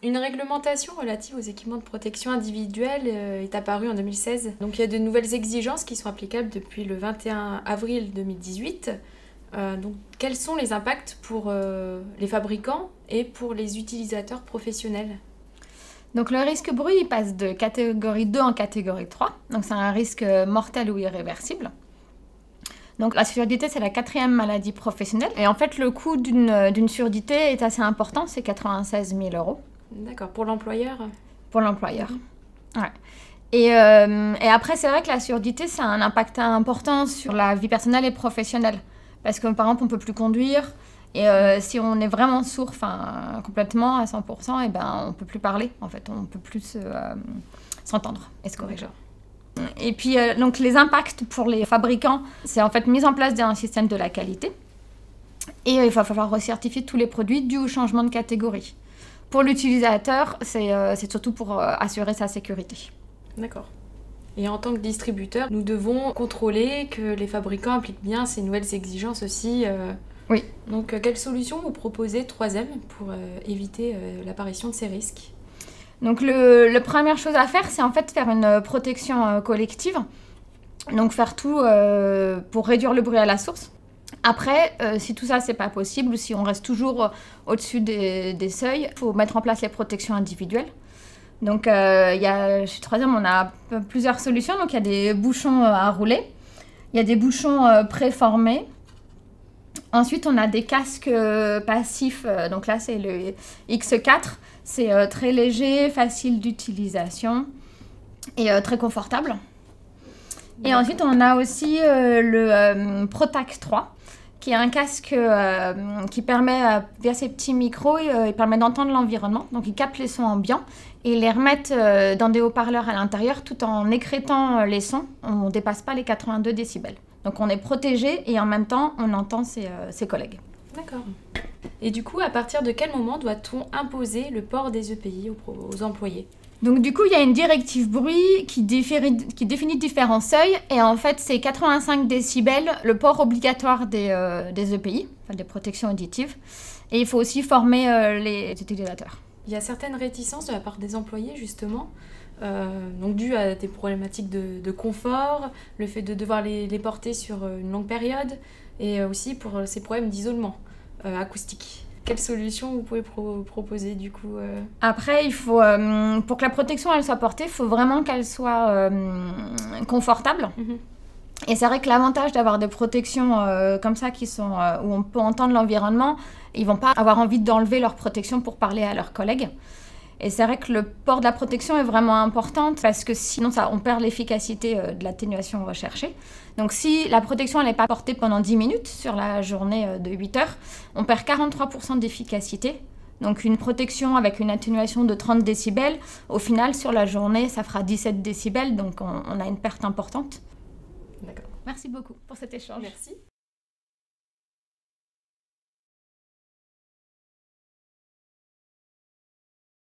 Une réglementation relative aux équipements de protection individuelle est apparue en 2016. Donc il y a de nouvelles exigences qui sont applicables depuis le 21 avril 2018. Donc quels sont les impacts pour les fabricants et pour les utilisateurs professionnels? Donc le risque bruit, il passe de catégorie 2 en catégorie 3. Donc c'est un risque mortel ou irréversible. Donc la surdité, c'est la 4e maladie professionnelle. Et en fait, le coût d'une surdité est assez important, c'est 96 000 €. D'accord, pour l'employeur? Pour l'employeur. Ouais. Et après, c'est vrai que la surdité, ça a un impact important sur la vie personnelle et professionnelle. Parce que par exemple, on ne peut plus conduire. Et si on est vraiment sourd, complètement à 100%, et ben, on ne peut plus parler. En fait, on ne peut plus s'entendre et se corriger. Et puis, donc, les impacts pour les fabricants, c'est en fait mise en place d'un système de la qualité. Et il va falloir recertifier tous les produits dus au changement de catégorie. Pour l'utilisateur, c'est surtout pour assurer sa sécurité. D'accord. Et en tant que distributeur, nous devons contrôler que les fabricants appliquent bien ces nouvelles exigences aussi. Oui. Donc, quelle solution vous proposez, 3e, pour éviter l'apparition de ces risques? Donc, la première chose à faire, c'est en fait faire une protection collective. Donc, faire tout pour réduire le bruit à la source. Après, si tout ça, c'est pas possible, ou si on reste toujours au-dessus des seuils, il faut mettre en place les protections individuelles. Donc, chez 3M, on a plusieurs solutions. Donc, il y a des bouchons à rouler. Il y a des bouchons préformés. Ensuite, on a des casques passifs. Donc là, c'est le X4. C'est très léger, facile d'utilisation et très confortable. Et ensuite, on a aussi le Protac 3, qui est un casque qui permet, via ses petits micros, il permet d'entendre l'environnement. Donc, il capte les sons ambiants et les remettent dans des haut-parleurs à l'intérieur tout en écrêtant les sons. On ne dépasse pas les 82 décibels. Donc, on est protégé et en même temps, on entend ses collègues. D'accord. Et du coup, à partir de quel moment doit-on imposer le port des EPI aux employés? Donc du coup, il y a une directive bruit qui définit différents seuils. Et en fait, c'est 85 décibels, le port obligatoire des EPI, enfin des protections auditives. Et il faut aussi former les utilisateurs. Il y a certaines réticences de la part des employés, justement, donc dues à des problématiques de confort, le fait de devoir les porter sur une longue période, et aussi pour ces problèmes d'isolement acoustique. Quelle solution vous pouvez proposer du coup Après, il faut, pour que la protection elle soit portée, il faut vraiment qu'elle soit confortable. Et c'est vrai que l'avantage d'avoir des protections comme ça qui sont, où on peut entendre l'environnement, ils ne vont pas avoir envie d'enlever leur protection pour parler à leurs collègues. Et c'est vrai que le port de la protection est vraiment important parce que sinon on perd l'efficacité de l'atténuation recherchée. Donc si la protection n'est pas portée pendant 10 minutes sur la journée de 8 heures, on perd 43% d'efficacité. Donc une protection avec une atténuation de 30 décibels, au final sur la journée ça fera 17 décibels, donc on a une perte importante. D'accord. Merci beaucoup pour cet échange. Merci.